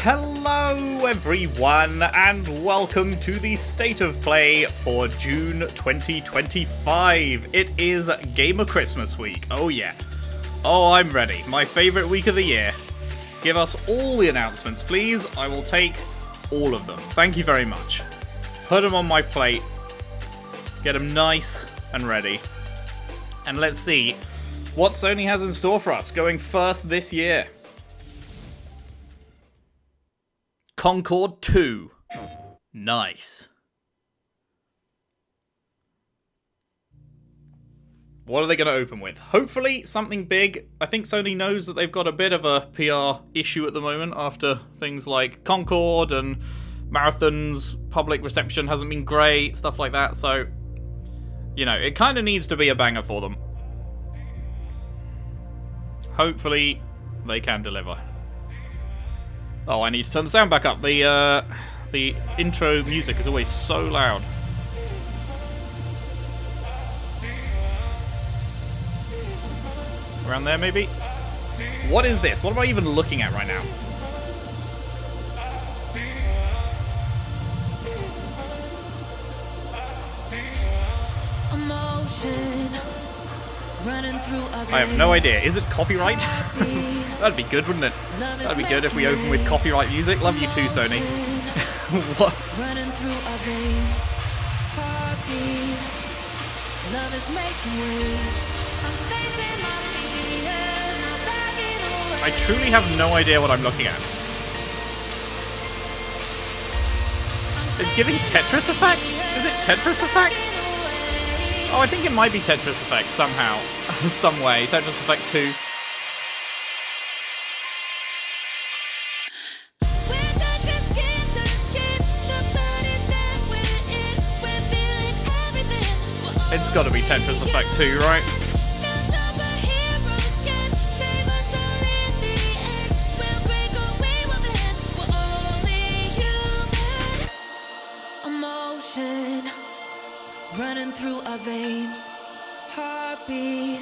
Hello everyone and welcome to the State of Play for June 2025. It is Gamer Christmas week. Oh yeah. Oh, I'm ready. My favorite week of the year. Give us all the announcements, please. I will take all of them. Thank you very much. Put them on my plate. Get them nice and ready. And let's see what Sony has in store for us going first this year. Concord 2. Nice. What are they going to open with? Hopefully something big. I think Sony knows that they've got a bit of a PR issue at the moment after things like Concord and Marathon's public reception hasn't been great, stuff like that. So, you know, it kind of needs to be a banger for them. Hopefully they can deliver. Oh, I need to turn the sound back up. The intro music is always so loud. Around there, maybe? What is this? What am I even looking at right now? I have no idea. Is it copyright? That'd be good, wouldn't it? That'd be good if we open with copyright music. Love you too, Sony. What? Running through our veins, heartbeat. Love is making waves. I truly have no idea what I'm looking at. It's giving Tetris Effect? Is it Tetris Effect? Oh, I think it might be Tetris Effect somehow. Some way. Tetris Effect 2. It's gotta be Tetris Effect 2, right? Running through our veins, heartbeat.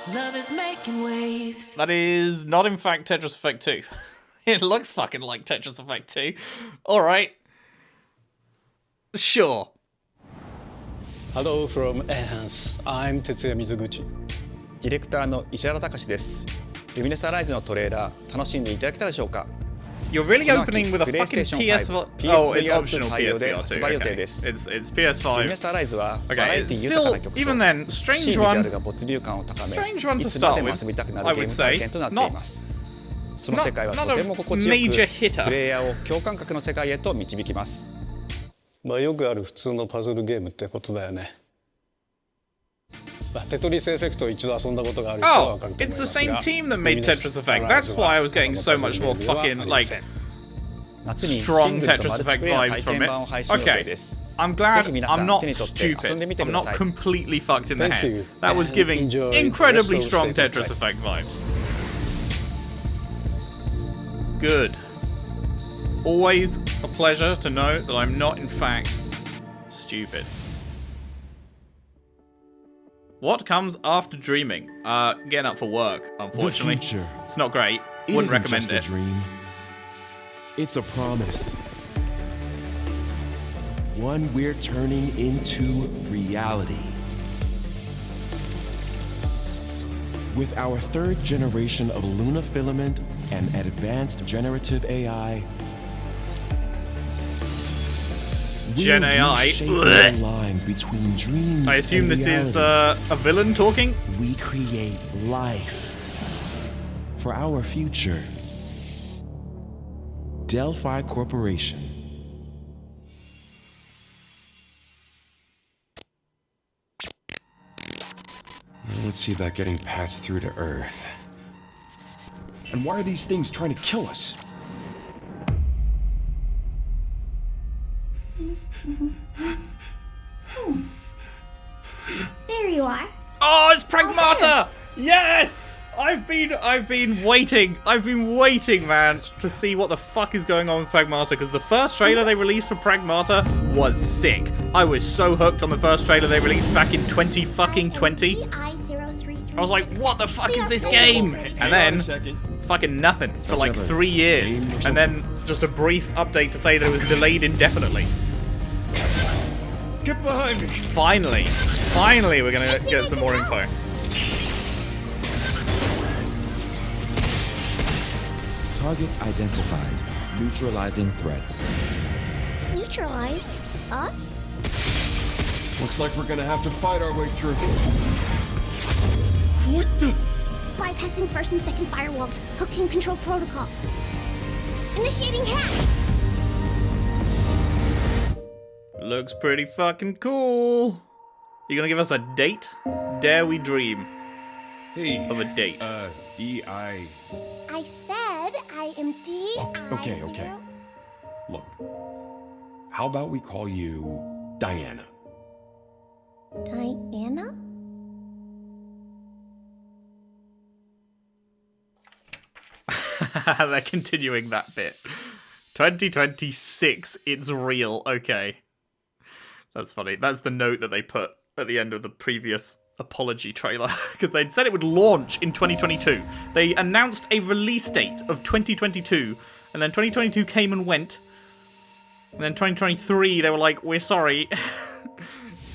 Love is making waves. That is not in fact Tetris Effect 2. It looks fucking like Tetris Effect 2. Alright. Sure. Hello from Enhance. I'm Tetsuya Mizuguchi. ディレクターの石原隆です。Lumines Arise のトレーラー楽しんでいただけたでしょうか You're really opening with a fucking PS4. Oh, it's optional PSVR too. Okay. It's PS5. Okay, it's still, even then, strange one to start with, I would say. Not a major hitter. プレイヤーを共感覚の世界へと導きます。まあよくある普通のパズルゲームってことだよね。テトリスエフェクトを一度遊んだことがある人は分かると思いますが。Oh, it's the same team that made Tetris Effect. That's why I was getting so much more fucking, like, strong Tetris Effect vibes from it. Okay, I'm glad I'm not stupid. I'm not completely fucked in the head. That was giving incredibly strong Tetris Effect vibes. Good. Always a pleasure to know that I'm not, in fact, stupid. What comes after dreaming? Getting up for work, unfortunately. It's not great. Wouldn't recommend it. Dream. It's a promise. One we're turning into reality. With our third generation of Luna filament and advanced generative AI, Gen AI. Between I assume this is a villain talking? We create life for our future. Delphi Corporation. Let's see about getting passed through to Earth. And why are these things trying to kill us? There you are. Oh, it's Pragmata! Okay. Yes! I've been waiting, man, to see what the fuck is going on with Pragmata, because the first trailer they released for Pragmata was sick. I was so hooked on the first trailer they released back in 2020. I was like, what the fuck is this game? And then, fucking nothing for like 3 years. And then just a brief update to say that it was delayed indefinitely. Get behind me! Finally we're gonna get some more info. Targets identified. Neutralizing threats. Neutralize us? Looks like we're gonna have to fight our way through. What the? Bypassing first and second firewalls. Hooking control protocols. Initiating hack! Looks pretty fucking cool. You gonna give us a date? Dare we dream Hey. of a date? D.I. I said I am D. Okay. Look. How about we call you Diana? Diana? They're continuing that bit. 2026, it's real. Okay. That's funny. That's the note that they put at the end of the previous apology trailer, because they'd said it would launch in 2022. They announced a release date of 2022, and then 2022 came and went, and then 2023 they were like, we're sorry.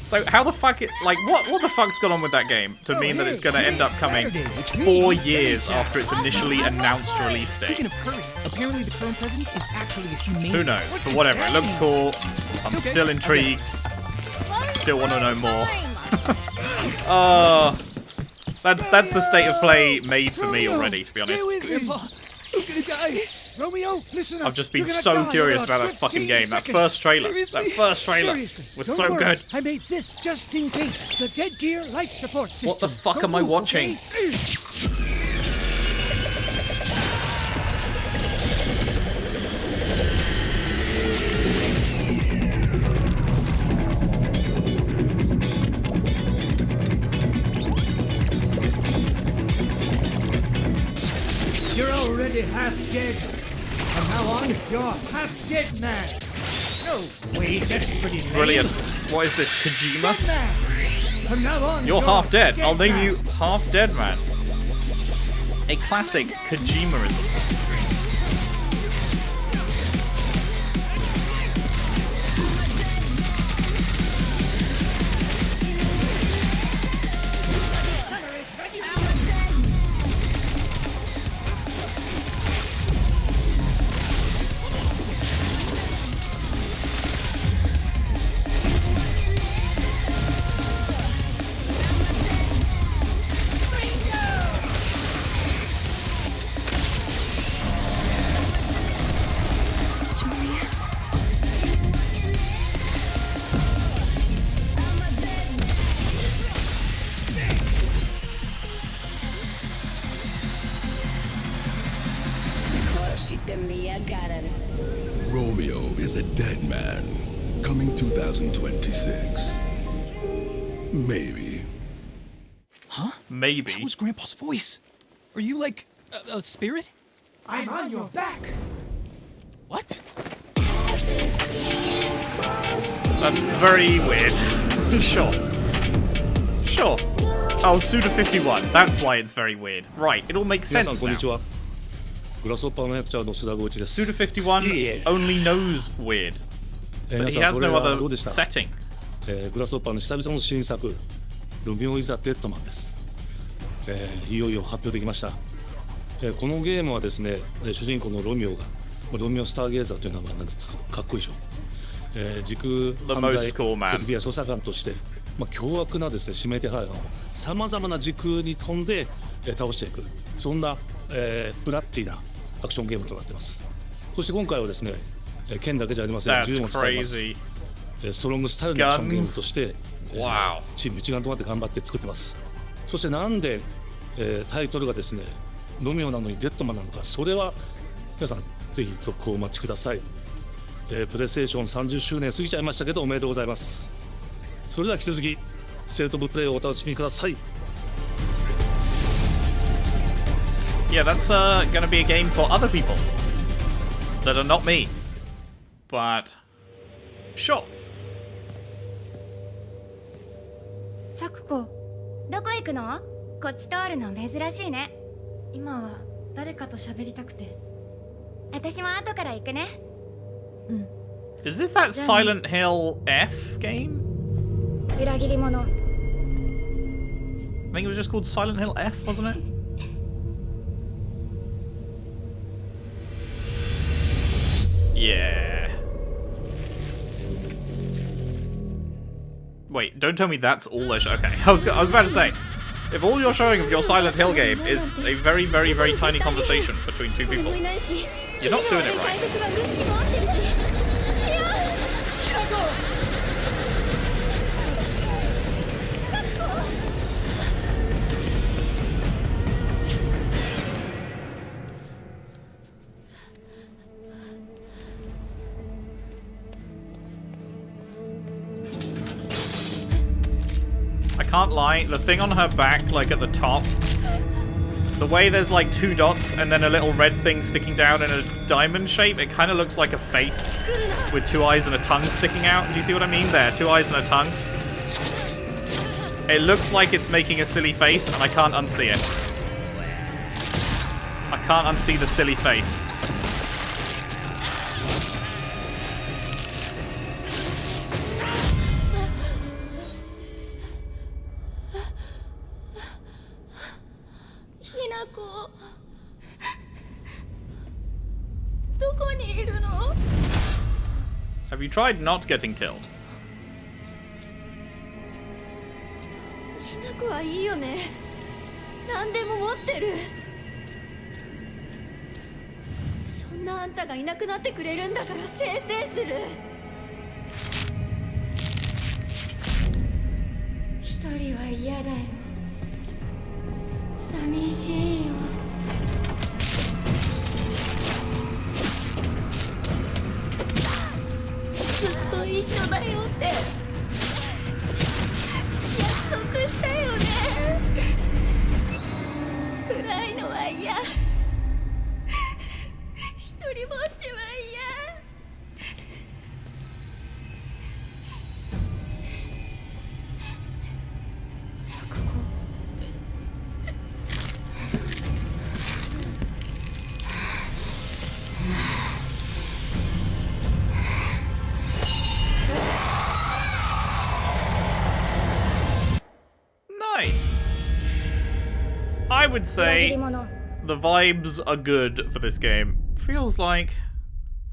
So how the fuck what the fuck's gone on with that game to mean that it's going to end up coming 4 years after its initially announced release date? Speaking of curry, apparently the current president is actually a humane. Who knows? But whatever, it looks cool. I'm still intrigued. Still want to know more. Oh, that's the state of play made for me already, to be honest. Grandpa, you're gonna die. Romeo, listen up. I've just been You're gonna so die curious in about that 15 fucking game. That seconds. first trailer. Seriously? That first trailer Seriously. was Don't so worry. good. I made this just in case. The dead gear life support system. What the fuck Don't am I move, watching? okay? You're already half dead. From now on, you're half dead man. No, wait, that's pretty lame. Brilliant. What is this, Kojima? Dead man. From now on, You're half dead. I'll name man. you Half Dead Man. A classic Kojimaism. Romeo is a dead man. Coming 2026. Maybe. Huh? Maybe. That was Grandpa's voice. Are you like a spirit? I'm on your back. What? That's very weird. Sure. Oh, Suda51. That's why it's very weird. Right, it all makes 皆さん sense こん now. にちは。グラスホッパーの役者の須田剛一です。 Suda51 only knows weird, 皆 but he さん has トレー no ラー other どうでした？ setting. グラスホッパーの久々の新作「ルミオ・イザ・デッドマン」です、いよいよ発表できました、このゲームはですね、主人公のロミオがロミオ・スターゲーザーという名前なんですけどかっこいいでしょ、時空犯罪 most cool man. FBI 捜査官として、凶悪なですね指名手配犯をさまざまな時空に飛んで、倒していくそんな、ブラッディなアクションゲームとなっています。そして今回はですね、剣だけじゃありません。 That's 銃も使います。 crazy. ストロングスタイルのアクションゲームとして、 Wow. チーム一丸となって頑張って作ってます。そしてなんで、タイトルがですねロミオなのにデッドマンなのか、それは皆さんぜひ続報をお待ちください、プレイステーション30周年過ぎちゃいましたけどおめでとうございます。それでは引き続きステートオブプレイをお楽しみください。 Yeah, that's gonna be a game for other people that are not me. But sure. サクコ、どこ行くの？こっち通るの珍しいね。今は誰かと喋りたくて。私も後から行くね。Is this that Silent Hill F game? 裏切り者。I think it was just called Silent Hill F, wasn't it? Yeah. Wait, don't tell me that's all they're showing. Okay, I was about to say, if all you're showing of your Silent Hill game is a very, very, very tiny conversation between two people, you're not doing it right. I can't lie, the thing on her back, like at the top, the way there's like 2 dots and then a little red thing sticking down in a diamond shape, it kind of looks like a face with 2 eyes and a tongue sticking out. Do you see what I mean there? 2 eyes and a tongue. It looks like it's making a silly face and I can't unsee it. I can't unsee the silly face. Have you tried not getting killed? ひな子はいいよね。何でも持ってる。そんなあんたがいなくなってくれるんだからせいせいする。一人は嫌だよ。寂しいよ。ずっと一緒だよって約束したよね。暗いのは嫌。一人ぼっちは嫌。錯誤。Nice. I would say the vibes are good for this game. Feels like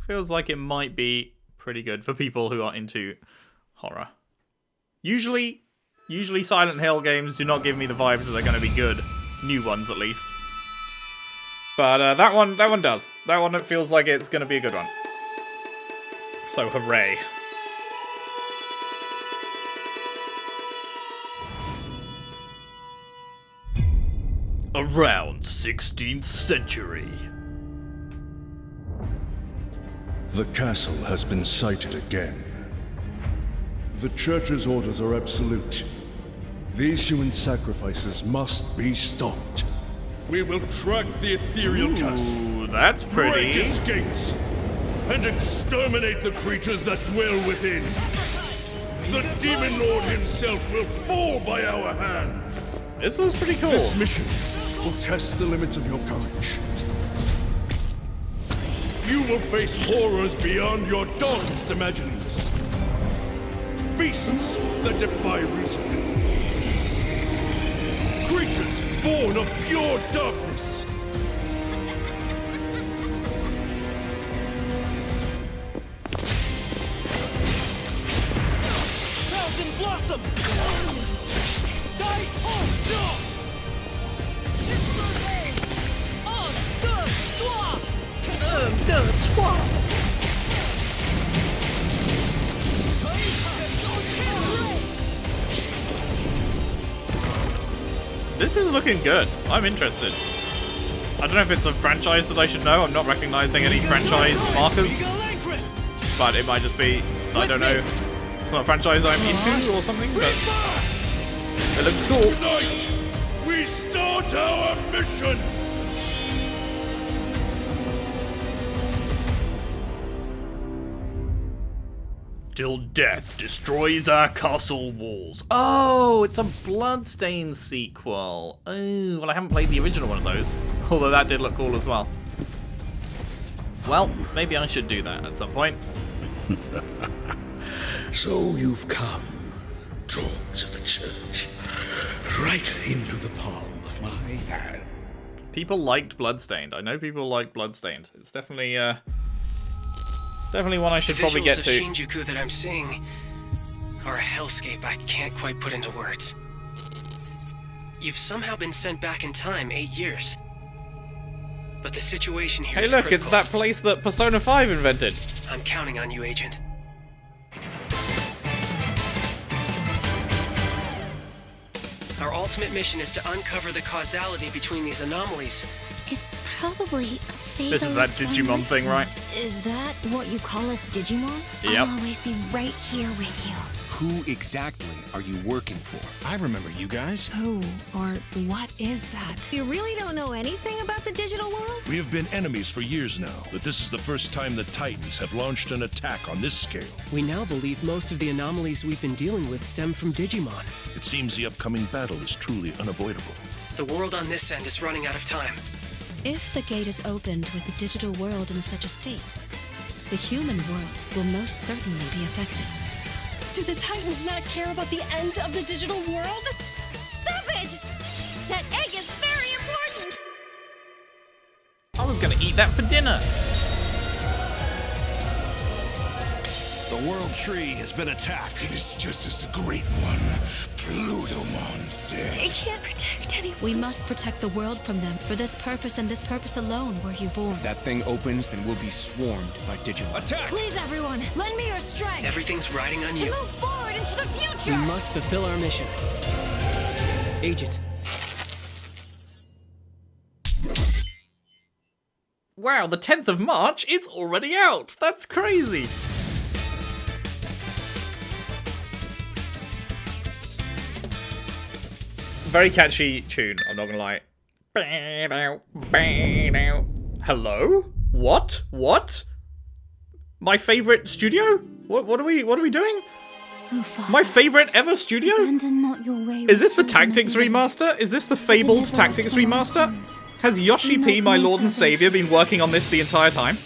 it might be pretty good for people who are into horror. Usually Silent Hill games do not give me the vibes that they're going to be good. New ones, at least. But that one does. That one, it feels like it's going to be a good one. So hooray. Around 16th century. The castle has been sighted again. The Church's orders are absolute. These human sacrifices must be stopped. We will track the ethereal castle. Ooh, that's pretty. Break its gates and exterminate the creatures that dwell within. The Demon Lord himself will fall by our hand. This was pretty cool. This mission will test the limits of your courage. You will face horrors beyond your darkest imaginings. Beasts that defy reason. Creatures born of pure darkness. Thousand Blossom! Die! Oh, This is looking good. I'm interested. I don't know if it's a franchise that I should know. I'm not recognizing any franchise markers. But it might just be, I don't know. It's not a franchise I'm into or something, but it looks cool. Tonight, we start our mission! Till death destroys our castle walls. Oh, it's a Bloodstained sequel. Oh, well, I haven't played the original one of those. Although that did look cool as well. Well, maybe I should do that at some point. So you've come, dogs of the church, right into the palm of my hand. People liked Bloodstained. I know people like Bloodstained. It's definitely definitely one I should probably get to. The visuals of Shinjuku that I'm seeing are a hellscape I can't quite put into words. You've somehow been sent back in time 8 years. But the situation here is Hey look, critical. it's that place that Persona 5 invented. I'm counting on you, Agent. Our ultimate mission is to uncover the causality between these anomalies. It's probably a phase. This is that Digimon thing, right? Is that what you call us, Digimon? Yep. I'll always be right here with you. Who exactly are you working for? I remember you guys. Who or what is that? You really don't know anything about the digital world? We have been enemies for years now, but this is the first time the Titans have launched an attack on this scale. We now believe most of the anomalies we've been dealing with stem from Digimon. It seems the upcoming battle is truly unavoidable. The world on this end is running out of time. If the gate is opened with the digital world in such a state, the human world will most certainly be affected. Do the Titans not care about the end of the digital world? Stop it! That egg is very important! I was gonna eat that for dinner. The World Tree has been attacked. It is just as the Great One, Plutomon, said. It can't protect anyone. We must protect the world from them. For this purpose and this purpose alone were you born. If that thing opens, then we'll be swarmed by Digimon. Attack! Please, everyone, lend me your strength! Everything's riding on To you. move forward into the We future! must fulfill our mission. Agent. Wow, the 10th of March is already out. That's crazy. Very catchy tune, I'm not gonna lie. Hello? What? What? My favorite studio? What are we doing? Oh, Father, My favorite ever studio? abandon not your way Is this the with children Tactics of light. remaster? Is this the fabled Deliver us Tactics from our remaster? sins. Has Yoshi We P, make my no lord and salvation. savior, been working on this the entire time?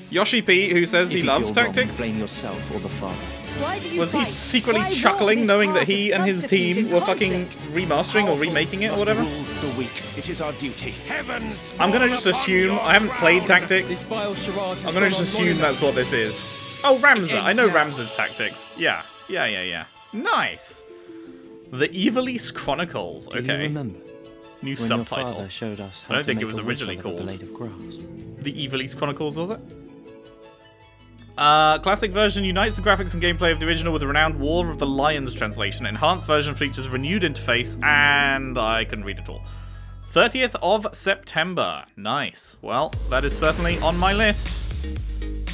Yoshi P, who says he loves Tactics? Blame yourself or the father. Why do you Was he fight? secretly Why chuckling war knowing this that he path and of his subterfuge team and were fucking conflict? remastering or remaking it or Must whatever? rule the weak. It is our duty. Heavens! I'm gonna just assume, I haven't played Tactics, I'm gonna just assume that's what this is. Oh, Ramza, I know Ramza's Tactics. Yeah. Nice! The Evilise Chronicles, Do you okay. remember New when subtitle. your father showed us how I don't to think it make was a originally whistle of a called blade of grass? The Evilise Chronicles, was it? Classic version unites the graphics and gameplay of the original with the renowned War of the Lions translation. Enhanced version features a renewed interface, and I couldn't read it all. 30th of September. Nice. Well, that is certainly on my list.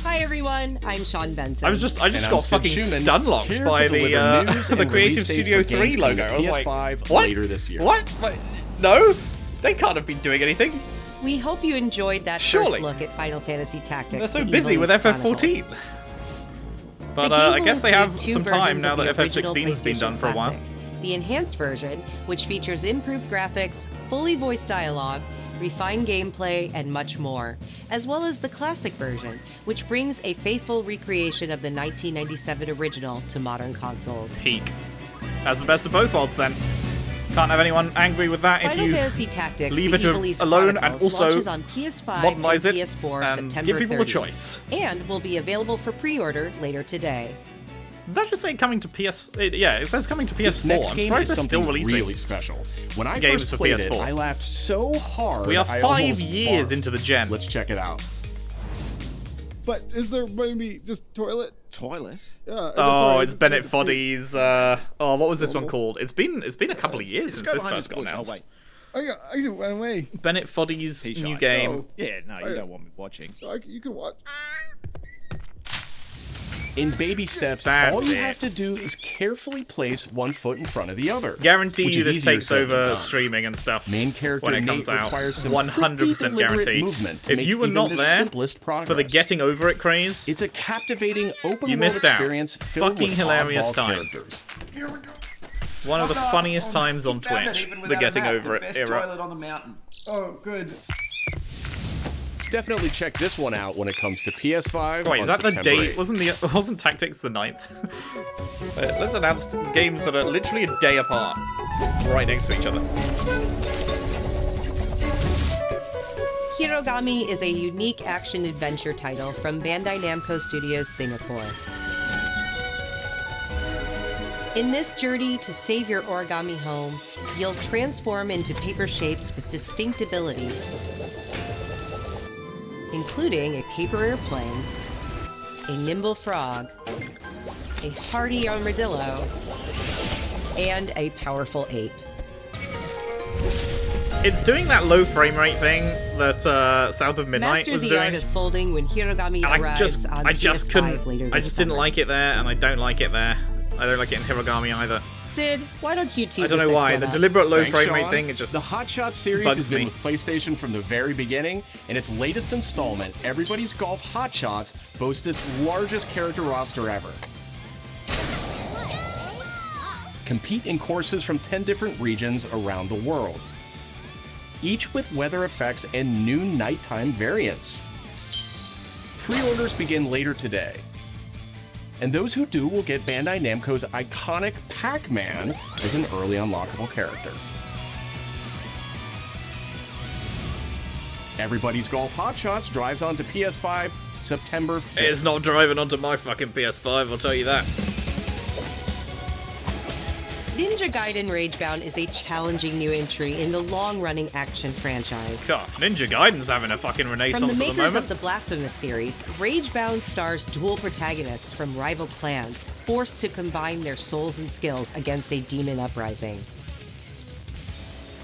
Hi everyone, I'm Sean Benson. I just got fucking stun-locked by the Creative Studio 3 logo. I was like, what? Later this year. What? No? They can't have been doing anything. We hope you enjoyed that Surely. first look at Final Fantasy Tactics. They're so The busy with Evilise FF14. Chronicles. But The game I will guess they have include two some time versions now of the that original FF16 has been PlayStation done for a while. Classic. The enhanced version, which features improved graphics, fully voiced dialogue, refined gameplay, and much more, as well as the classic version, which brings a faithful recreation of the 1997 original to modern consoles. Peak. That's the best of both worlds then. Can't have anyone angry with that if Final you Fantasy Tactics, leave the it Evilise alone and Chronicles, also launches on PS5 modernize and it PS4 and September give people a 30th, choice. and will be available for pre-order later today. Did that just say coming to PS... yeah, it says coming to PS4. This next I'm game surprised is they're still something releasing really special. When I games first for played PS4. it, I laughed so hard. We are I 5 almost years barfed. into the gen. Let's check it out. But is there maybe just toilet? Toilet? Yeah. Oh, it's Bennett Foddy's. What was this one called? It's been a couple of years since this first got announced. I went away. Bennett Foddy's new game. No. Yeah, no, you don't want me watching. You can watch. In baby steps, That's all you it. have to do is carefully place one foot in front of the other. Guarantee which you is this easier takes said than over done. streaming and stuff Main character when it Nate comes out. requires some 100% pretty deliberate guaranteed. movement to If make you were even not the there simplest progress. for the getting over it craze, it's a captivating open you world missed out. experience filled Fucking with hilarious oddball times. characters. Here we go. One of the funniest times on Found it Twitch, even the without a getting map, over the it best era. toilet on the mountain. Oh, good. Definitely check this one out when it comes to PS5. Wait, on is that September the date? 8th. Wasn't Tactics the 9th? Let's announce games that are literally a day apart, right next to each other. Hirogami is a unique action-adventure title from Bandai Namco Studios Singapore. In this journey to save your origami home, you'll transform into paper shapes with distinct abilities, including a paper airplane, a nimble frog, a hardy armadillo, and a powerful ape. It's doing that low frame rate thing that South of Midnight Master was the doing. art of folding when Hirogami arrives on I just PS5 couldn't. later I this just didn't summer. like it there, and I don't like it there. I don't like it in Hirogami either. Sid, why don't you tee I don't this know next why. one The up? deliberate low Thanks, frame rate Sean. thing, it just The Hotshot series bugs has been me. with PlayStation from the very beginning, and its latest installment, Everybody's Golf Hotshots, boasts its largest character roster ever. Compete in courses from 10 different regions around the world, each with weather effects and new nighttime variants. Pre-orders begin later today, and those who do will get Bandai Namco's iconic Pac-Man as an early unlockable character. Everybody's Golf Hotshots drives onto PS5 September 5th. It's not driving onto my fucking PS5, I'll tell you that. Ninja Gaiden Ragebound is a challenging new entry in the long-running action franchise. God, Ninja Gaiden's having a fucking renaissance From the at the makers moment. of the Blasphemous series, Ragebound stars dual protagonists from rival clans, forced to combine their souls and skills against a demon uprising.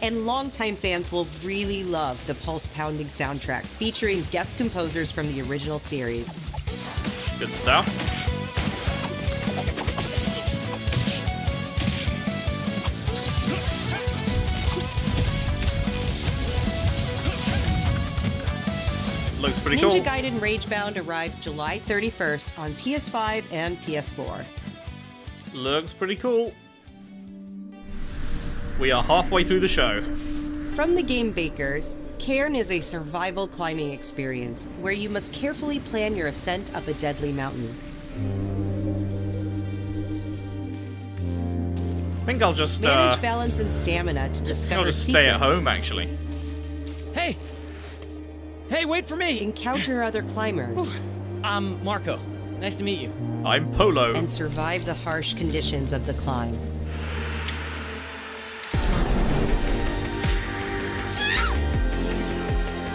And longtime fans will really love the pulse-pounding soundtrack featuring guest composers from the original series. Good stuff. Looks pretty Ninja cool. Gaiden Ragebound arrives July 31st on PS5 and PS4. Looks pretty cool. We are halfway through the show. From the game bakers, Cairn is a survival climbing experience where you must carefully plan your ascent up a deadly mountain. I think I'll just Manage balance and stamina to discover I'll just stay at secrets. home actually. Hey! Hey, wait for me! Encounter other climbers. I'm Marco. Nice to meet you. I'm Polo. And survive the harsh conditions of the climb.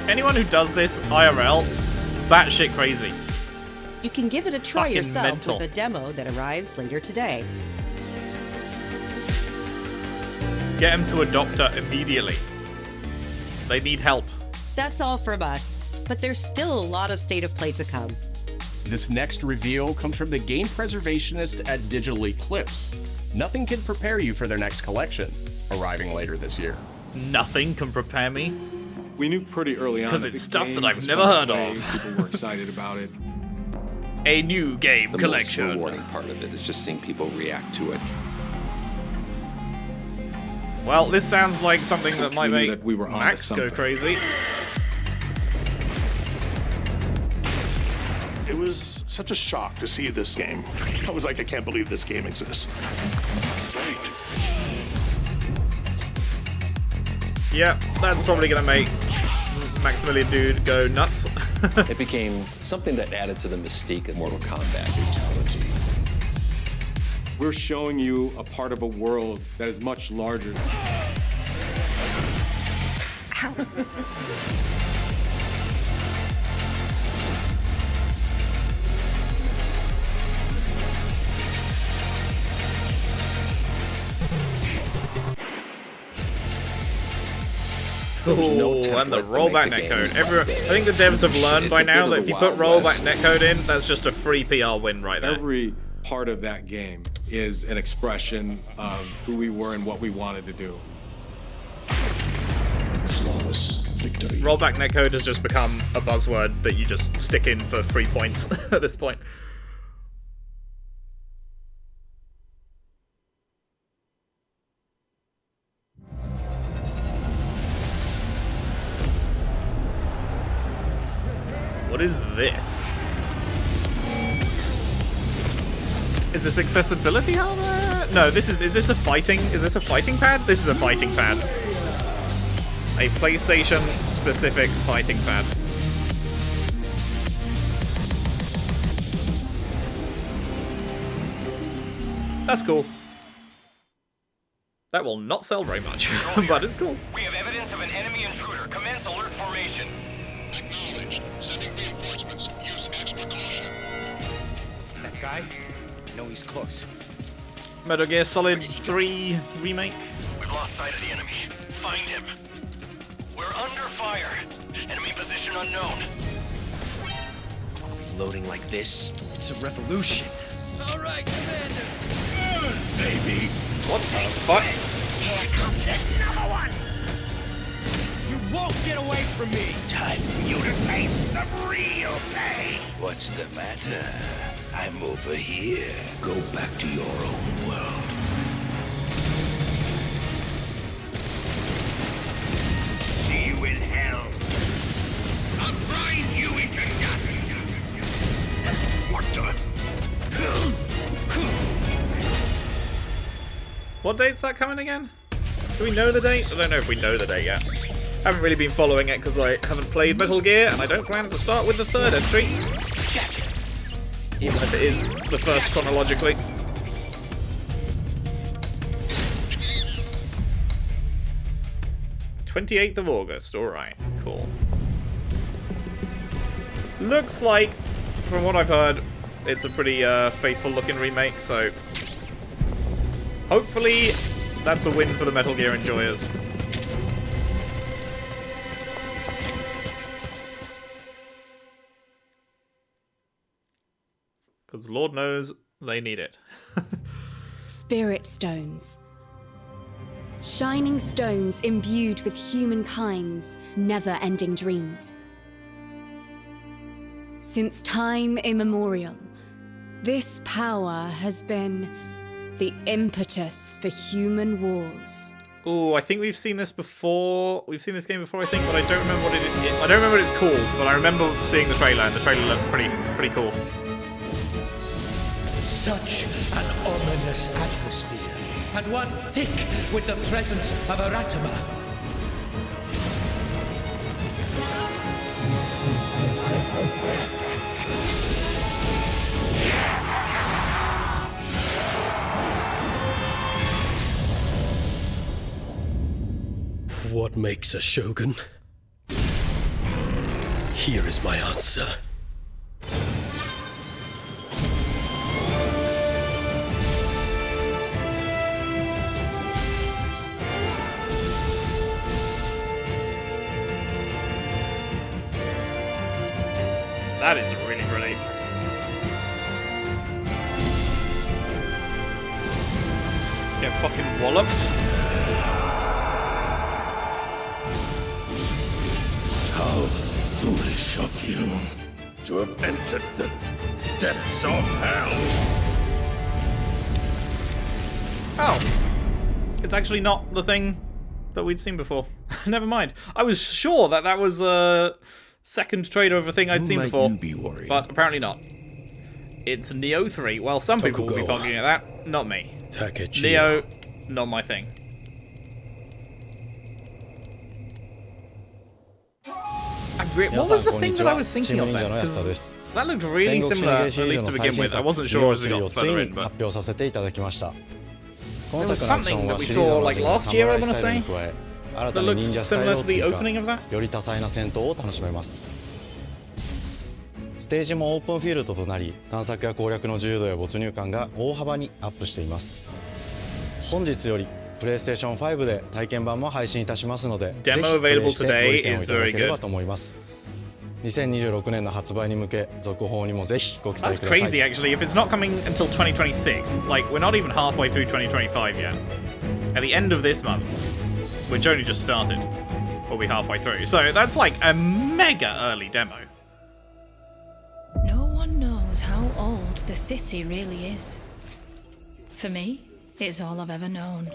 Anyone who does this IRL, batshit crazy. You can give it a try Fucking yourself mental. with a demo that arrives later today. Get him to a doctor immediately. They need help. That's all from us, but there's still a lot of State of Play to come. This next reveal comes from the game preservationist at Digital Eclipse. Nothing can prepare you for their next collection, arriving later this year. Nothing can prepare me. We knew pretty early on 'Cause that it's the stuff game that I've was never fun to heard play. of. People were excited about it. A new game The collection. most rewarding part of it is just seeing people react to it. Well, this sounds like something that might We knew make that we were onto Max go something. crazy. It was such a shock to see this game. I was like, I can't believe this game exists. Yeah, that's probably gonna make Maximilian Dude go nuts. It became something that added to the mystique of Mortal Kombat brutality. We're showing you a part of a world that is much larger. Oh, and the rollback netcode. I think the devs have learned by now that if you put rollback netcode in, that's just a free PR win right there. Every part of that game is an expression of who we were and what we wanted to do. Flawless victory. Rollback netcode has just become a buzzword that you just stick in for 3 points at this point. What is this? Is this accessibility hardware? No, is this a fighting pad? This is a fighting pad. A PlayStation specific fighting pad. That's cool. That will not sell very much, but it's cool. We have evidence of an enemy intruder. Commence alert formation. Acknowledged. Sending reinforcements. Use extra caution. That guy? No, he's close. Metal Gear Solid 3 Remake. We've lost sight of the enemy. Find him. We're under fire. Enemy position unknown. Loading like this? It's a revolution. All right, Commander. Good, baby. What the fuck? Here comes another one. You won't get away from me. Time for you to taste some real pain. What's the matter? I'm over here. Go back to your own world. See you in hell. I'll grind you into nothing. What the? What date's that coming again? Do we know the date? I don't know if we know the date yet. Haven't really been following it because I haven't played Metal Gear and I don't plan to start with the third entry. Gotcha. Even if it is the first chronologically. "28th of August, alright, cool. Looks like, from what I've heard, it's a pretty faithful looking remake, so hopefully that's a win for the Metal Gear enjoyers. Because Lord knows they need it. Spirit stones. Shining stones imbued with humankind's never-ending dreams. Since time immemorial, this power has been the impetus for human wars. Oh, I think we've seen this before. We've seen this game before, I think, but I don't remember what I don't remember what it's called, but I remember seeing the trailer, and the trailer looked pretty cool. Such an ominous atmosphere, and one thick with the presence of Aratama. What makes a shogun? Here is my answer. That is really pretty. Get fucking walloped. How foolish of you to have entered the depths of hell. Oh. It's actually not the thing that we'd seen before. Never mind. I was sure that that was a second trailer of a thing I'd seen before, but apparently not. It's Nioh 3. Well, some people will be poking at that. Not me. Nioh, not my thing. What was the thing that I was thinking of then? Because that looked really similar, at least to begin with. I wasn't sure as we got further in, but there was something that we saw like last year, I want to say, that looked similar to the opening of that. より多彩な戦闘を楽しめます。ステージもオープンフィールドとなり、探索や攻略の自由度や没入感が大幅にアップしています。本日よりプレイステーション5で体験版も配信いたしますので、ぜひプレイしてご意見をいただければと思います。2026年の発売に向け、続報にもぜひご期待ください。That's crazy, actually. If it's not coming until 2026, like we're not even halfway through 2025 yet. At the end of this month, which only just started, we'll be halfway through. So that's like a mega early demo. No one knows how old the city really is. For me, it's all I've ever known.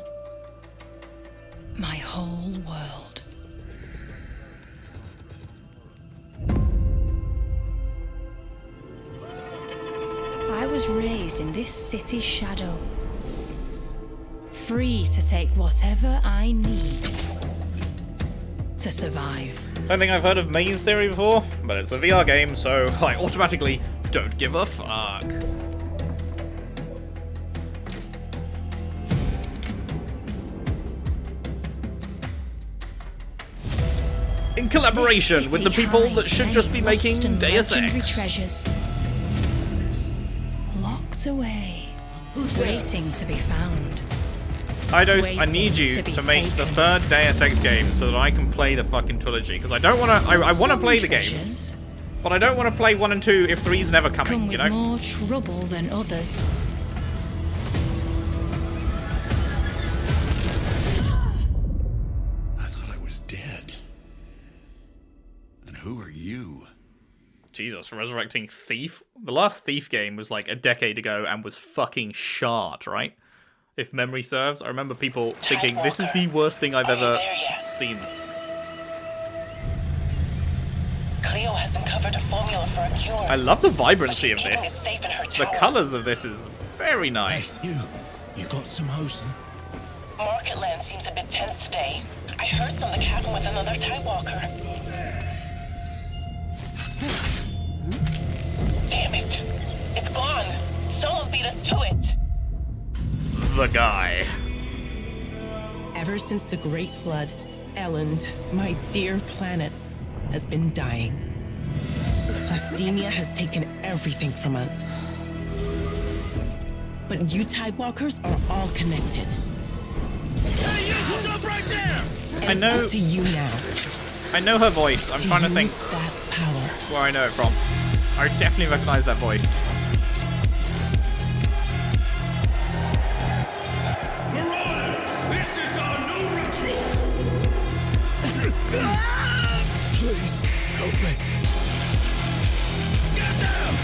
My whole world. I was raised in this city's shadow, free to take whatever I need to survive. I don't think I've heard of Maze Theory before, but it's a VR game, so I automatically don't give a fuck. In collaboration with the people that should just be making Deus Ex. Treasures locked away, waiting to be found. Eidos, I need you to make the third Deus Ex game so that I can play the fucking trilogy, because I don't want to. I want to play the games, but I don't want to play 1 and 2 if 3's never coming. Come with you know. more trouble than others. Who are you? Jesus, resurrecting Thief? The last Thief game was like a decade ago and was fucking shard, right? If memory serves. I remember people thinking, this is the worst thing I've ever seen. Cleo has uncovered a formula for a cure. I love the vibrancy of this. The colors of this is very nice. Hey, you got some hosen? Market Land seems a bit tense today. I heard something happened with another Tidewalker. Damn it! It's gone! Someone beat us to it! The guy. Ever since the Great Flood, Elend, my dear planet, has been dying. Plastemia has taken everything from us. But you Tidewalkers are all connected. Hey, you! Stop right there! I know. It's up to you now. I know her voice. I'm trying to think that power. where I know it from. I definitely recognize that voice. Marauders! This is our new recruit! Please, help me. Get down!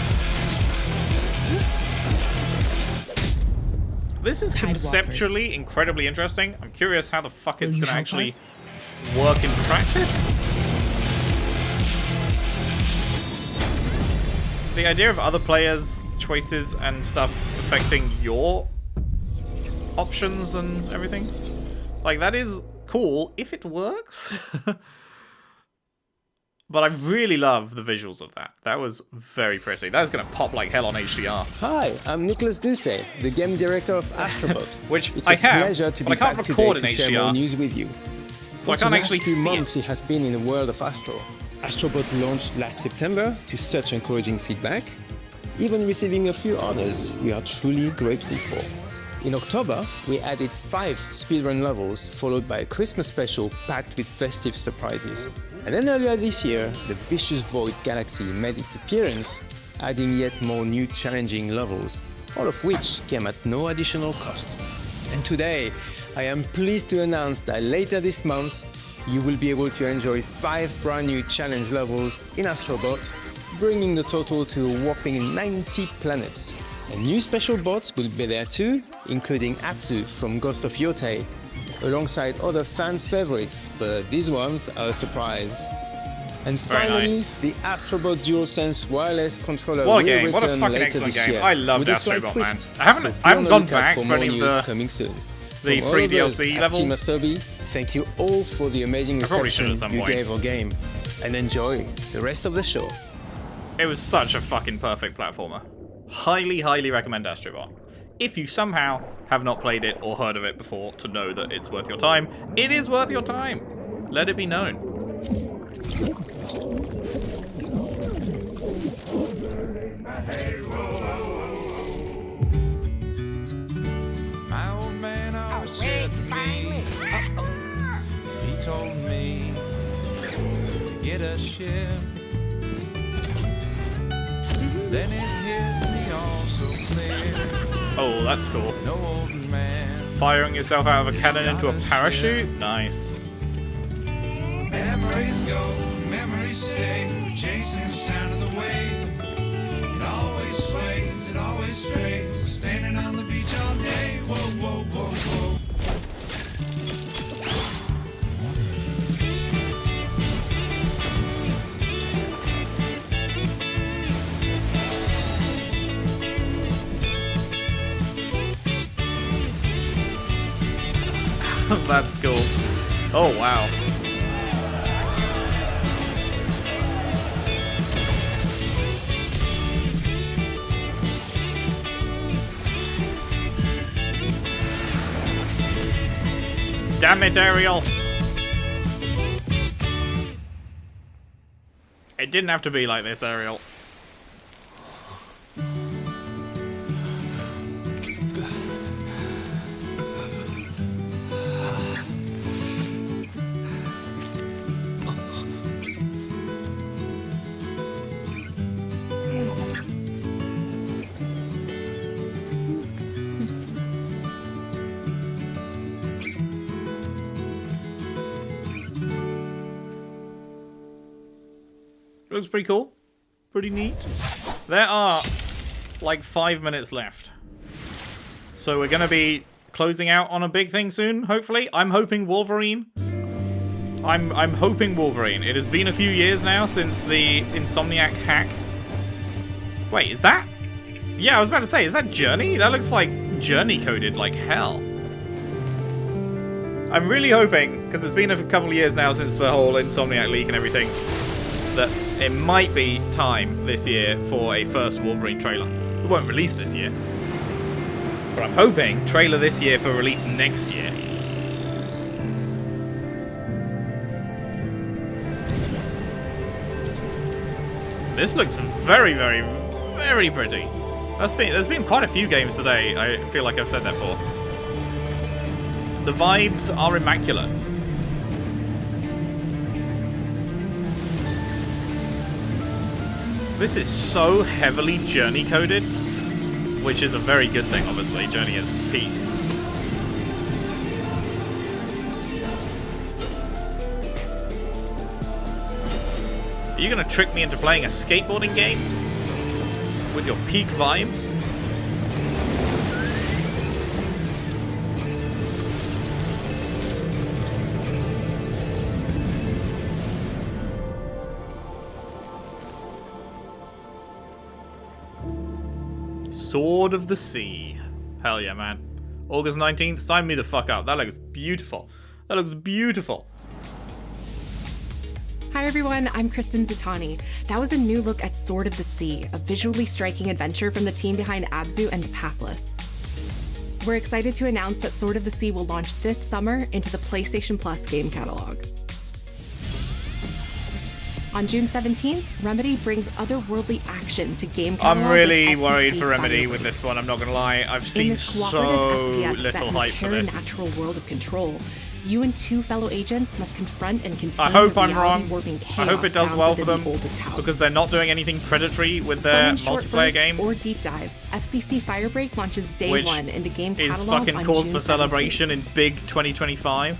This is conceptually incredibly interesting. I'm curious how the fuck it's going to actually work in practice. The idea of other players' choices and stuff affecting your options and everything, like, that is cool if it works. But I really love the visuals of that. That was very pretty. That is going to pop like hell on HDR. Hi, I'm Nicholas Ducey, the game director of Astro Bot. Which it's I a have, pleasure to but be I can't back record today in to share HDR. more news with you. So I For can't the actually last few see months, it has been in the world of Astro. Astro Bot launched last September to such encouraging feedback, even receiving a few honors we are truly grateful for. In October, we added 5 speedrun levels, followed by a Christmas special packed with festive surprises. And then earlier this year, the Vicious Void Galaxy made its appearance, adding yet more new challenging levels, all of which came at no additional cost. And today, I am pleased to announce that later this month, you will be able to enjoy 5 brand new challenge levels in Astro Bot, bringing the total to a whopping 90 planets. And new special bots will be there too, including Atsu from Ghost of Yote, alongside other fans' favorites, but these ones are a surprise. And finally, nice. the Astro Bot DualSense wireless controller What a will game! What a return fuck later excellent this game! year, I loved with a Astro slight Bot, twist. man. I haven't gone back for any of the coming soon. the From free all of us DLC at levels. Team Asobi, thank you all for the amazing I probably should reception at some you point. gave our game, and enjoy the rest of the show. It was such a fucking perfect platformer. Highly, highly recommend Astro Bot. If you somehow have not played it or heard of it before to know that it's worth your time, it is worth your time. Let it be known. My old man always said to me, he told me to get a ship. Then it hit me all so clear. Oh, that's cool. No old man. Firing yourself out of a cannon into a parachute? Nice. Memories go, memories stay. We're chasing the sound of the waves. It always sways, it always strays. Standing on the beach all day. Whoa, whoa, whoa, whoa. That's cool. Oh, wow. Damn it, Ariel. It didn't have to be like this, Ariel. Looks pretty cool. Pretty neat. There are like 5 minutes left. So we're going to be closing out on a big thing soon, hopefully. I'm hoping Wolverine. I'm hoping Wolverine. It has been a few years now since the Insomniac hack. Wait, is that? Yeah, I was about to say, is that Journey? That looks like Journey coded like hell. I'm really hoping, because it's been a couple of years now since the whole Insomniac leak and everything, that it might be time this year for a first Wolverine trailer. It won't release this year. But I'm hoping trailer this year for release next year. This looks very, very, very pretty. There's been quite a few games today, I feel like I've said that before. The vibes are immaculate. This is so heavily Journey coded, which is a very good thing, obviously. Journey is peak. Are you gonna trick me into playing a skateboarding game with your peak vibes? Sword of the Sea. Hell yeah, man. August 19th, sign me the fuck up. That looks beautiful. That looks beautiful. Hi everyone, I'm Kristen Zatani. That was a new look at Sword of the Sea, a visually striking adventure from the team behind Abzu and Pathless. We're excited to announce that Sword of the Sea will launch this summer into the PlayStation Plus game catalog. On June 17th, Remedy brings otherworldly action to game catalog. I'm really worried for Remedy with this one, I'm not gonna lie. I've seen so little hype for this. Natural world of control. You and two fellow agents must confront and contain I hope I'm reality wrong. I hope it does well for them, because they're not doing anything predatory with their multiplayer game. Or deep dives. FBC Firebreak launches day one into game catalog is fucking on cause June for celebration 17th. in big 2025.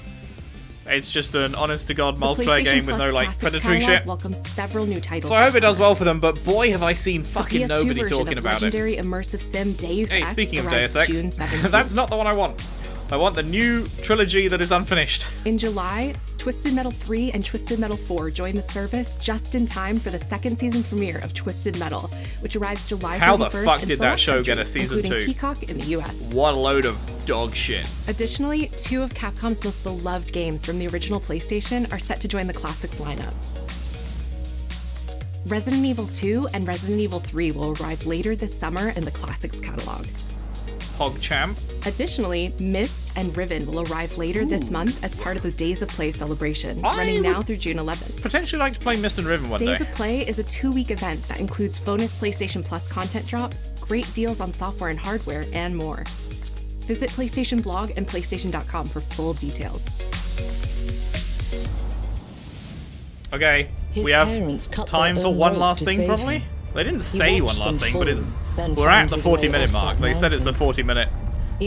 It's just an honest-to-God multiplayer game with no like predatory shit. Welcomes several new titles. So I hope it does well for them, but boy have I seen fucking the PS2 nobody version talking of about it. legendary immersive sim Deus Hey, Ex speaking of arrives Deus Ex, June 17th. that's not the one I want. I want the new trilogy that is unfinished. In July, Twisted Metal 3 and Twisted Metal 4 join the service just in time for the second season premiere of Twisted Metal, which arrives July 31st. How the fuck in did that select show get a countries, season including 2? Peacock in the US. What a load of dog shit. Additionally, two of Capcom's most beloved games from the original PlayStation are set to join the Classics lineup. Resident Evil 2 and Resident Evil 3 will arrive later this summer in the Classics catalog. PogChamp. Additionally, Myst and Riven will arrive later this month as part of the Days of Play celebration, running now through June 11th. Potentially like to play Myst and Riven one day. Days of Play is a 2-week event that includes bonus PlayStation Plus content drops, great deals on software and hardware, and more. Visit PlayStation Blog and PlayStation.com for full details. Okay, we have time for one last thing, probably? They didn't say one last thing, but we're at the 40-minute mark. They said it's a 40-minute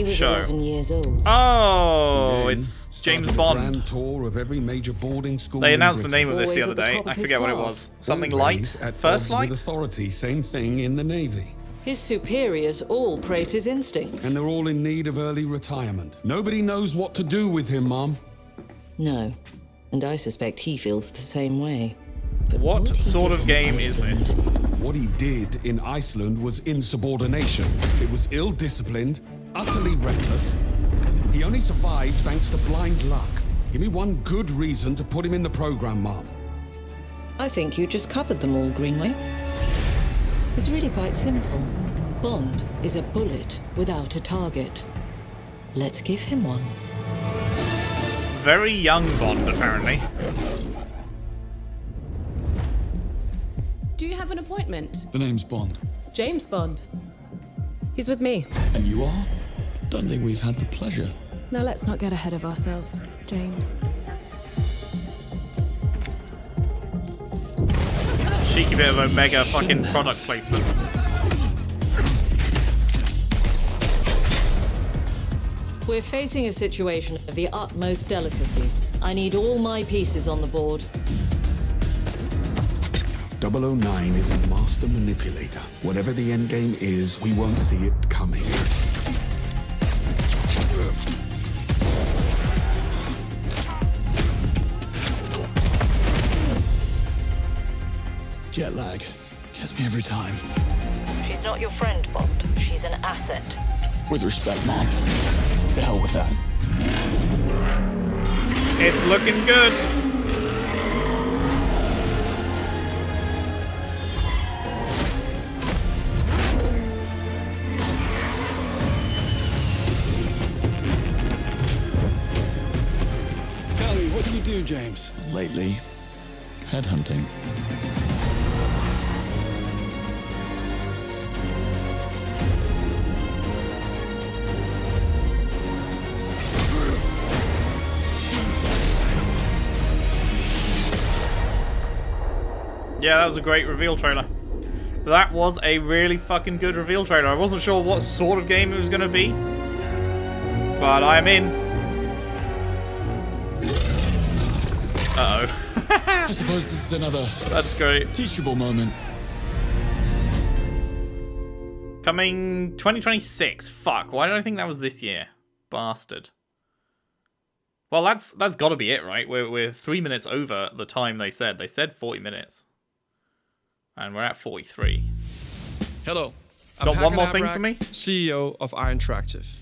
show. 11 years old. Oh, it's James Bond. Grand tour of every major boarding school. They announced the name of this the other day. I forget what it was. Something Light? First Light? Authority, same thing in the Navy. His superiors all praise his instincts. And they're all in need of early retirement. Nobody knows what to do with him, Mom. No, and I suspect he feels the same way. What sort of game is this? What he did in Iceland was insubordination. It was ill-disciplined, utterly reckless. He only survived thanks to blind luck. Give me one good reason to put him in the program, Mom. I think you just covered them all, Greenway. It's really quite simple. Bond is a bullet without a target. Let's give him one. Very young Bond, apparently. Do you have an appointment? The name's Bond. James Bond. He's with me. And you are? Don't think we've had the pleasure. Now let's not get ahead of ourselves, James. Cheeky bit of Omega fucking product placement. We're facing a situation of the utmost delicacy. I need all my pieces on the board. 009 is a master manipulator. Whatever the endgame is, we won't see it coming. Jet lag. Gets me every time. She's not your friend, Bond. She's an asset. With respect, Mom. To hell with that. It's looking good. Tell me, what do you do, James? Lately, headhunting. Yeah, that was a great reveal trailer. That was a really fucking good reveal trailer. I wasn't sure what sort of game it was going to be, but I am in. Uh-oh. I suppose this is another That's great. teachable moment. Coming 2026. Fuck, why did I think that was this year? Bastard. Well, that's got to be it, right? We're 3 minutes over the time they said. They said 40 minutes. And we're at 43. Hello. I'm Got one more Hakan thing Abrak, for me? CEO of Iron Interactive.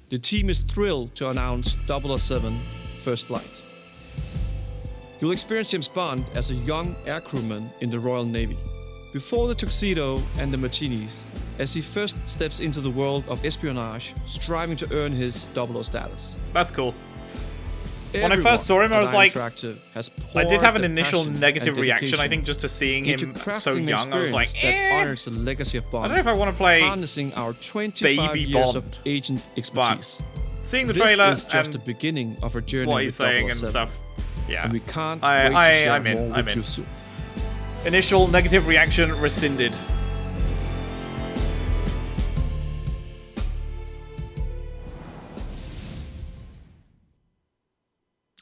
The team is thrilled to announce 007 First Flight. You'll experience James Bond as a young air crewman in the Royal Navy. Before the tuxedo and the martinis, as he first steps into the world of espionage, striving to earn his 00 status. That's cool. When I first saw him, I was like, I did have an initial negative reaction, I think, just to seeing him so young. I was like, that honors the legacy of Bond. I don't know if I want to play harnessing our 25 baby years Bond, of agent expertise. Seeing the trailer This is just and the beginning of our journey what he's with saying 007. and stuff. Yeah, And we can't wait to share more with you soon. Initial negative reaction rescinded.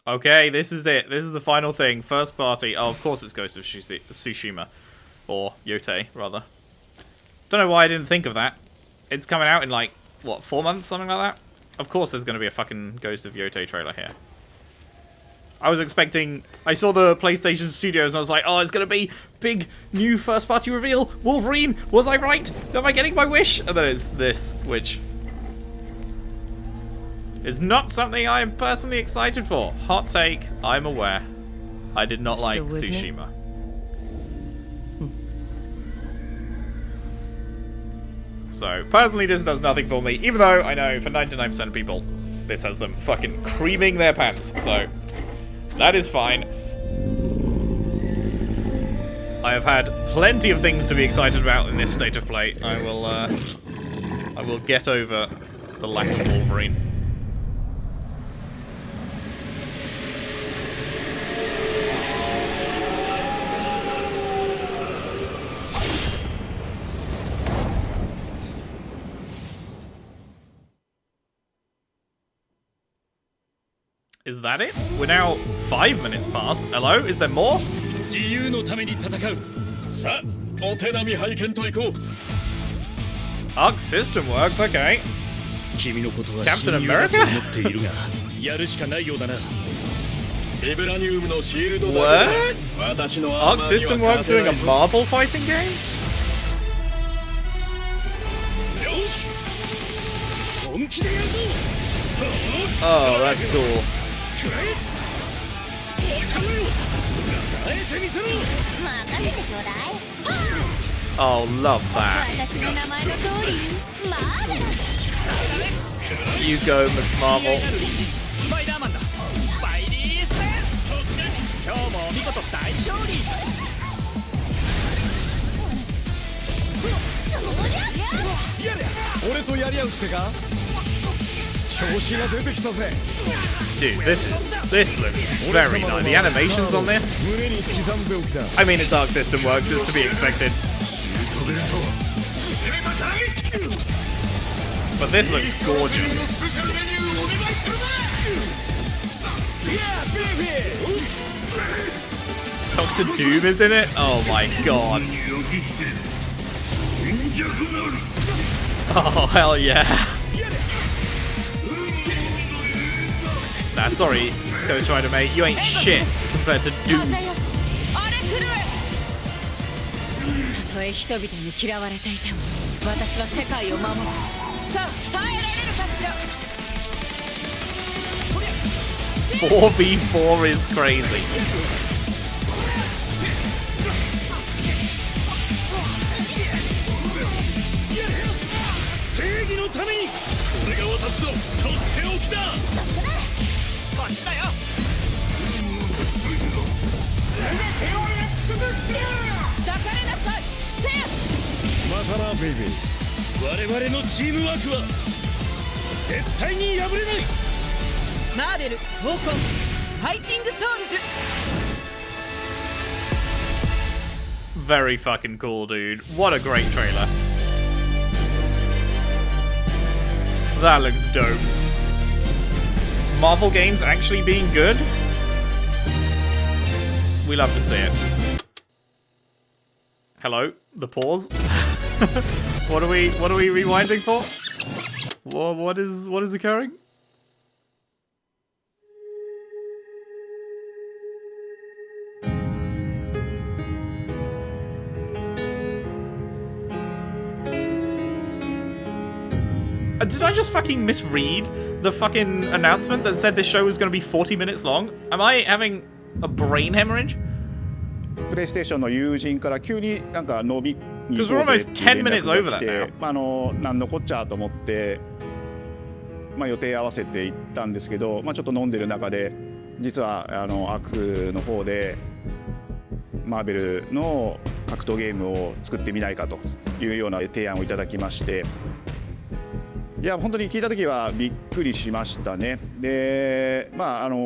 Okay, this is it. This is the final thing. First party. Oh, of course it's Ghost of Tsushima. Or Yote, rather. Don't know why I didn't think of that. It's coming out in like, what, 4 months? Something like that? Of course there's going to be a fucking Ghost of Yote trailer here. I was expecting... I saw the PlayStation Studios and I was like, oh, it's going to be big new first party reveal. Wolverine, was I right? Am I getting my wish? And then it's this, which... is not something I am personally excited for. Hot take, I'm aware. I did not like Tsushima. So, personally, this does nothing for me. Even though I know for 99% of people, this has them fucking creaming their pants. So, that is fine. I have had plenty of things to be excited about in this state of play. I will get over the lack of Wolverine. Is that it? We're now 5 minutes past. Hello? Is there more? Arc System Works, okay. Captain America? What? Arc System Works doing a Marvel fighting game? Oh, that's cool. Oh, love that. You go, Miss Marvel. Dude, this looks very nice. The animations on this. I mean, its arc system works. It's to be expected. But this looks gorgeous. Dr. Doom is in it? Oh my god. Oh, hell yeah. Nah, sorry, Ghost Rider, mate. You ain't shit compared to Doom. Four v4 is crazy. Very fucking cool, dude. What a great trailer. That looks dope. Marvel games actually being good? We love to see it. Hello? The pause? What are we rewinding for? What is occurring? Did I just fucking misread the fucking announcement that said this show was going to be 40 minutes long? Am I having a brain hemorrhage? Because we're almost 10 minutes over that now. 予定合わせて行ったんですけど、ちょっと飲んでる中で実はアクの方でマーベルの格闘ゲームを作ってみないかというような提案をいただきまして。いや本当に聞いた時はびっくりしましたね。で、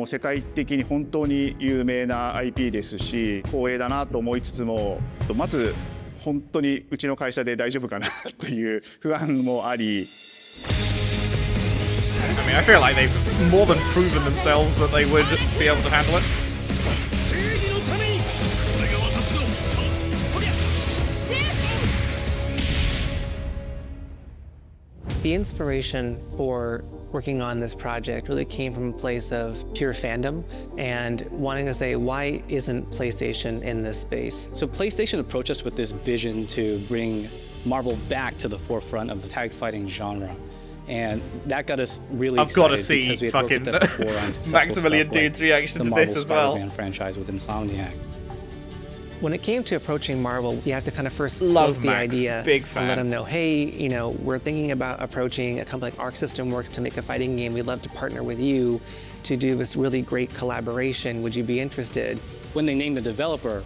世界的に本当に有名な IP ですし、光栄だなと思いつつも、まず本当にうちの会社で大丈夫かなという不安もあり。I mean, I feel like they've more than proven themselves that they would be able to handle it. The inspiration for working on this project really came from a place of pure fandom and wanting to say, why isn't PlayStation in this space? So PlayStation approached us with this vision to bring Marvel back to the forefront of the tag fighting genre. And that got us really I've excited got to see because we had fucking worked with them before on successful Maximilian stuff like Dude's reaction the to Marvel this as well. Spider-Man franchise with Insomniac. When it came to approaching Marvel, you have to kind of first Love float the Max, idea big and fan. let them know, hey, you know, we're thinking about approaching a company like Arc System Works to make a fighting game. We'd love to partner with you to do this really great collaboration. Would you be interested? When they named the developer,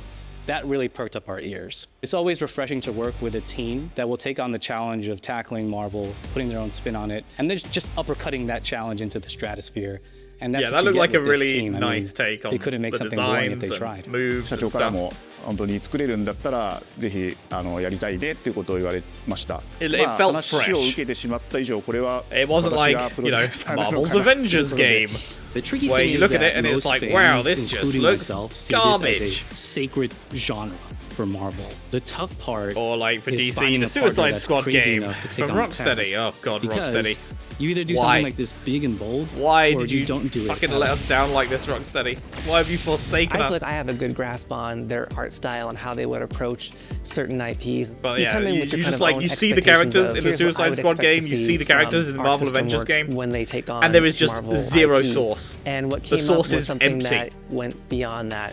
that really perked up our ears. It's always refreshing to work with a team that will take on the challenge of tackling Marvel, putting their own spin on it, and then just uppercutting that challenge into the stratosphere. And that's Yeah, what that you looked get like a with this really team. I nice mean, take on they couldn't make the something boring if designs they and tried. moves 社 and 長から stuff. も本当に作れるんだったらぜひやりたいでっていうことを言われました。It felt 話を fresh. 受けてしまった以上これは It wasn't like, 私がプロ you デュ know, ーサーなのかな Marvel's Avengers game. The tricky Where thing you is look at that it and it's most like, fans, wow, this just including looks myself, see garbage. this as a sacred genre for Marvel. The tough part, or like for is DC, finding the a partner Suicide that's Squad crazy game enough to take from on the Rocksteady. task. Oh god, Because Rocksteady. You either do Why? something like this big and bold, Why or did you don't do fucking it. let us down like this, Rocksteady? Why have you forsaken I us? feel like I have a good grasp on their art style and how they would approach certain IPs. But You yeah, come in you with your just kind of like own you see the expectations characters of, in the here's what I Suicide would Squad expect to game, you see see the characters in the from Marvel Arc Avengers System game, when they take on and there is just Marvel zero IP. source. And what The came source up was is something empty. that went beyond that.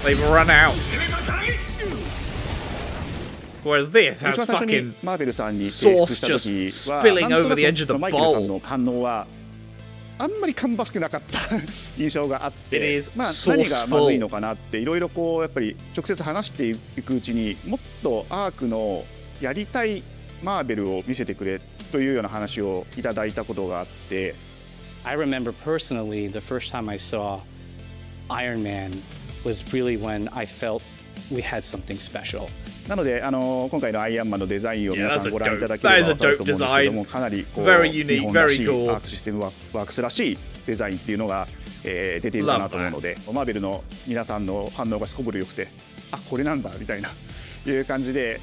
They've run out. Whereas this has 一番最初に fucking マーベルさんに提出 sauce した時 just は spilling なんと over な the く edge of the マイケルさん bowl. の反応はあんまり芳しくなかった印象があっ It て is まあ sauceful. 何がまずいのかなっていろいろこうやっぱり直接話していくうちにもっとアークのやりたいマーベルを見せてくれというような話をいただいたことがあって I remember personally the first time I saw Iron Man was really when I felt we had something special. なので今回のアイアンマンのデザインを皆さんご覧いただけ That れ is ば a 分かると思うんですけどもかなりこう Very unique, 日本らし very い cool. アークシステムワークスらしいデザインっていうのが、出ているかなと思うのでマーベルの皆さんの反応がすこぶるよくてあこれなんだみたいないう感じで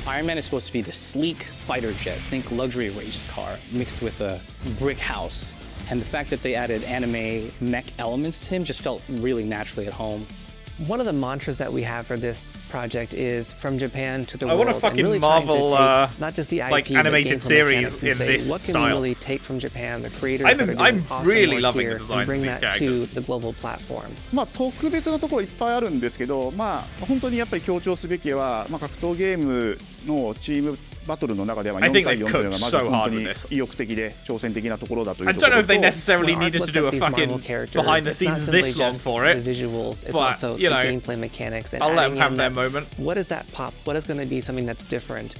Iron Man is supposed to be the sleek fighter jet, think luxury race car, mixed with a brick house. And the fact that they added anime mech elements to him just felt really naturally at home. One of the mantras that we have for this project is from Japan to the I world. want a fucking and really trying to Marvel, take not just the IP, like but animated gameplay series mechanics and in say, this what can style. we really take from Japan, the creators I'm- that are doing I'm awesome really work loving the here, designs and bring of these that characters. to the global platform. まあ特別なところいっぱいあるんですけどまあ本当にやっぱり強調すべきは、まあ、格闘ゲームのチームバトルの中では I 4 think 対 they've 4というのがまず cooked so 本 hard 当 with に this. 意欲的で挑戦的なところだという I と don't こ know ろ if they と necessarily When Ark needed to looks do a at these Marvel fucking characters, behind the it's scenes not simply this long just for it. The visuals, it's But, also you the know, gameplay mechanics. And I'll let them adding have in their that, moment. What is that pop? What is going to be something that's different?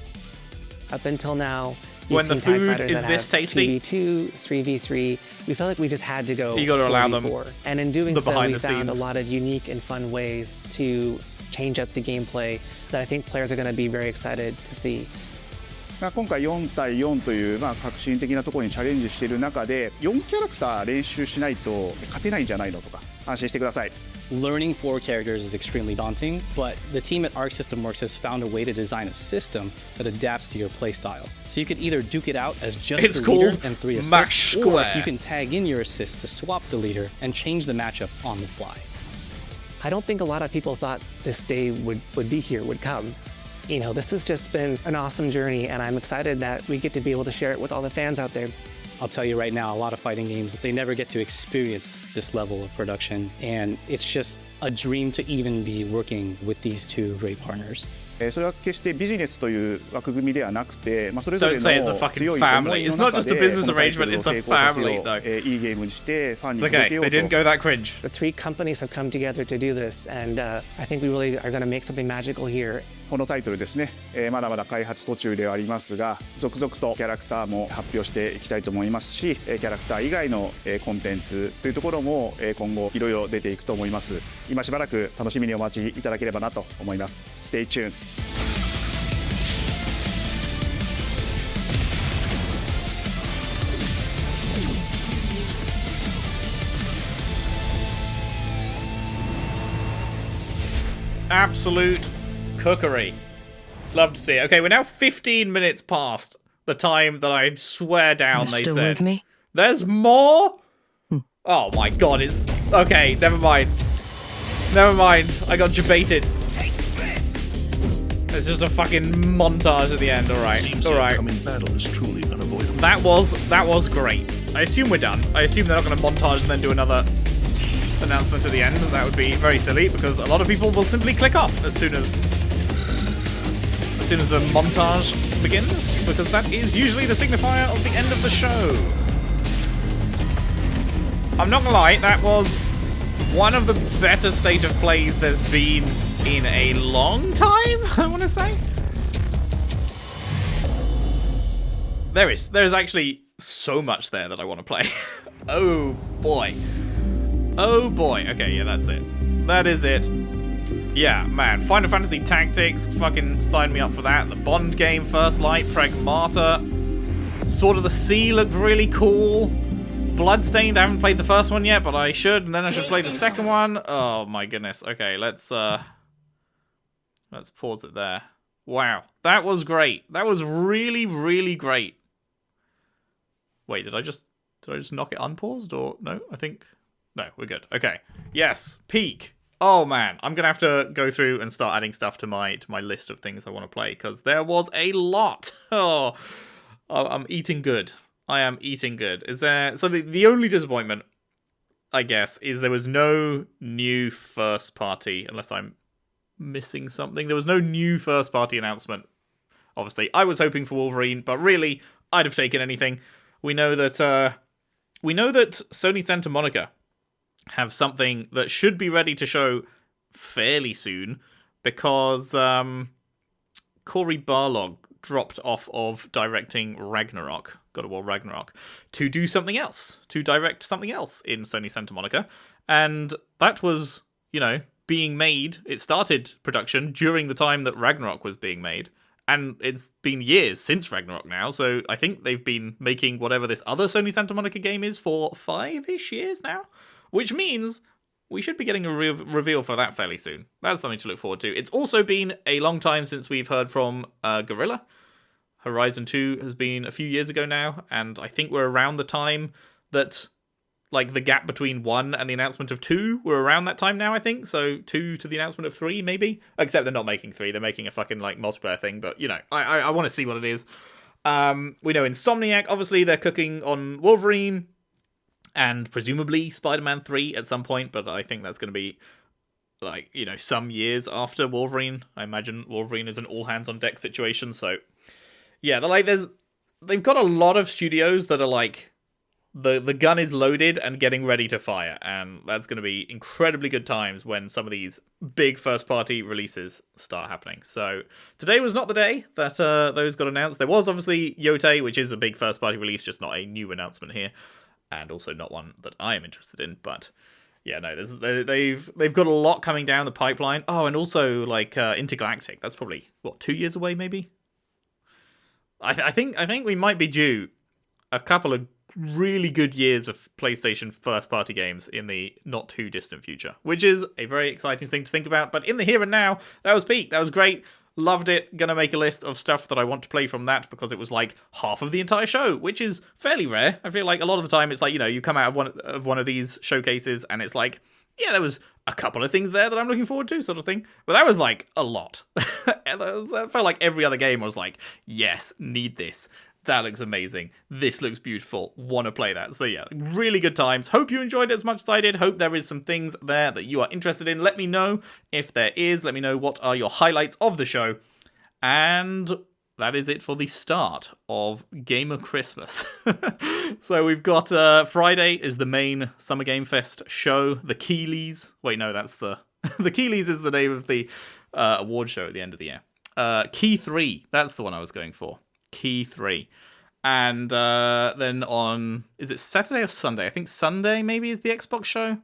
Up until now, When you've the seen TIE food fighters is that this have tasty? 2v2, 3v3. We felt like we just had to go You gotta allow 4v4. them And in doing the so, behind we the found scenes. a lot of unique and fun ways to change up the gameplay that I think players are going to be very excited to see. まあ今回4対4というまあ革新的なところにチャレンジしている中で4キャラクター練習しないと勝てないんじゃないのとか安心してください。 Learning 4 characters is extremely daunting, but the team at Arc System Works has found a way to design a system that adapts to your playstyle. So you could either duke it out as just It's the leader called and 3 assists, Max or Square. you can tag in your assists to swap the leader and change the matchup on the fly. I don't think a lot of people thought this day would be here, would come. You know, this has just been an awesome journey, and I'm excited that we get to be able to share it with all the fans out there. I'll tell you right now, a lot of fighting games, they never get to experience this level of production, and it's just a dream to even be working with these two great partners. それは決してビジネスという枠組みではなくて、まあ、それぞれ Don't say it's a の fucking 強い思 family. い It's の not 中 just a で business このタイト arrangement, ルを it's 成 a 功させ family, よう though. いいゲームにしてファンに It's 届け okay, よう they と didn't go that cringe. The 3 companies have come together to do this, and I think we really are going to make something magical here. このタイトルですね、まだまだ開発途中ではありますが続々とキャラクターも発表していきたいと思いますしキャラクター以外のコンテンツというところも今後いろいろ出ていくと思います。今しばらく楽しみにお待ちいただければなと思います。 Stay tuned. Absolute cookery. Love to see it. Okay, we're now 15 minutes past the time that I swear down they still said. with me? There's more? Oh my god, it's... Okay, never mind. Never mind. I got debated. It's just a fucking montage at the end. Alright. Alright. Battle is truly unavoidable. That was great. I assume we're done. I assume they're not going to montage and then do another announcement at the end. That would be very silly because a lot of people will simply click off as soon as a montage begins, because that is usually the signifier of the end of the show. I'm not gonna lie, that was one of the better state of plays there's been in a long time, I want to say. There's actually so much there that I want to play. Oh boy. Oh boy. Okay, yeah, that's it. That is it. Yeah, man. Final Fantasy Tactics, fucking sign me up for that. The Bond game, First Light, Pragmata. Sword of the Sea looked really cool. Bloodstained, I haven't played the first one yet, but I should, and then I should play the second one. Oh my goodness. Okay, let's pause it there. Wow, that was great. That was really, really great. Wait, did I just knock it unpaused or no? I think no, we're good. Okay. Yes, peak. Oh man, I'm gonna have to go through and start adding stuff to my list of things I want to play because there was a lot. Oh, I'm eating good. I am eating good. Is there? So the only disappointment, I guess, is there was no new first party, unless I'm missing something. There was no new first party announcement. Obviously, I was hoping for Wolverine, but really, I'd have taken anything. We know that Sony Santa Monica have something that should be ready to show fairly soon because Cory Barlog dropped off of directing Ragnarok, God of War Ragnarok, to do something else, to direct something else in Sony Santa Monica. And that was, being made. It started production during the time that Ragnarok was being made. And it's been years since Ragnarok now, so I think they've been making whatever this other Sony Santa Monica game is for 5-ish years now. Which means we should be getting a reveal for that fairly soon. That's something to look forward to. It's also been a long time since we've heard from Guerrilla. Horizon 2 has been a few years ago now, and I think we're around the time that, the gap between 1 and the announcement of 2, we're around that time now, I think. So 2 to the announcement of 3, maybe? Except they're not making 3, they're making a fucking, multiplayer thing, but, I want to see what it is. We know Insomniac, obviously, they're cooking on Wolverine, and presumably Spider-Man 3 at some point, but I think that's going to be, some years after Wolverine. I imagine Wolverine is an all-hands-on-deck situation, so... Yeah, they've got a lot of studios that are, the gun is loaded and getting ready to fire, and that's going to be incredibly good times when some of these big first-party releases start happening. So, today was not the day that those got announced. There was, obviously, Yote, which is a big first-party release, just not a new announcement here. And also not one that I am interested in, but yeah, no, they've got a lot coming down the pipeline. Oh, and also Intergalactic. That's probably 2 years away, maybe. I think we might be due a couple of really good years of PlayStation first-party games in the not too distant future, which is a very exciting thing to think about. But in the here and now, that was peak. That was great. Loved it. Gonna make a list of stuff that I want to play from that because it was half of the entire show, which is fairly rare. I feel like a lot of the time it's you come out of one of these showcases and it's yeah, there was a couple of things there that I'm looking forward to, sort of thing. But that was a lot. It felt like every other game was yes, need this. That looks amazing. This looks beautiful. Want to play that. So yeah, really good times. Hope you enjoyed it as much as I did. Hope there is some things there that you are interested in. Let me know if there is. Let me know what are your highlights of the show. And that is it for the start of Gamer Christmas. So we've got Friday is the main Summer Game Fest show. The Keeleys. Wait, no, that's the... the Keeleys is the name of the award show at the end of the year. Key 3. That's the one I was going for. Key 3. And then on... Is it Saturday or Sunday? I think Sunday maybe is the Xbox show.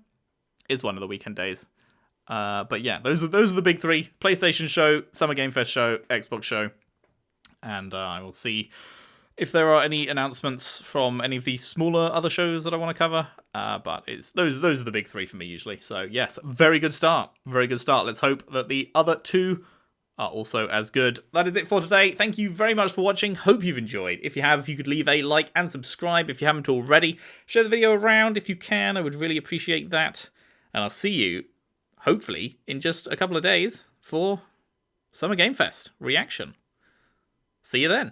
Is one of the weekend days. But yeah, those are the big 3. PlayStation show, Summer Game Fest show, Xbox show. And I will see if there are any announcements from any of the smaller other shows that I want to cover. But those are the big 3 for me usually. So yes, very good start. Very good start. Let's hope that the other 2 are also as good. That is it for today. Thank you very much for watching. Hope you've enjoyed. If you have, if you could leave a like and subscribe if you haven't already. Share the video around if you can. I would really appreciate that. And I'll see you, hopefully, in just a couple of days for Summer Game Fest reaction. See you then.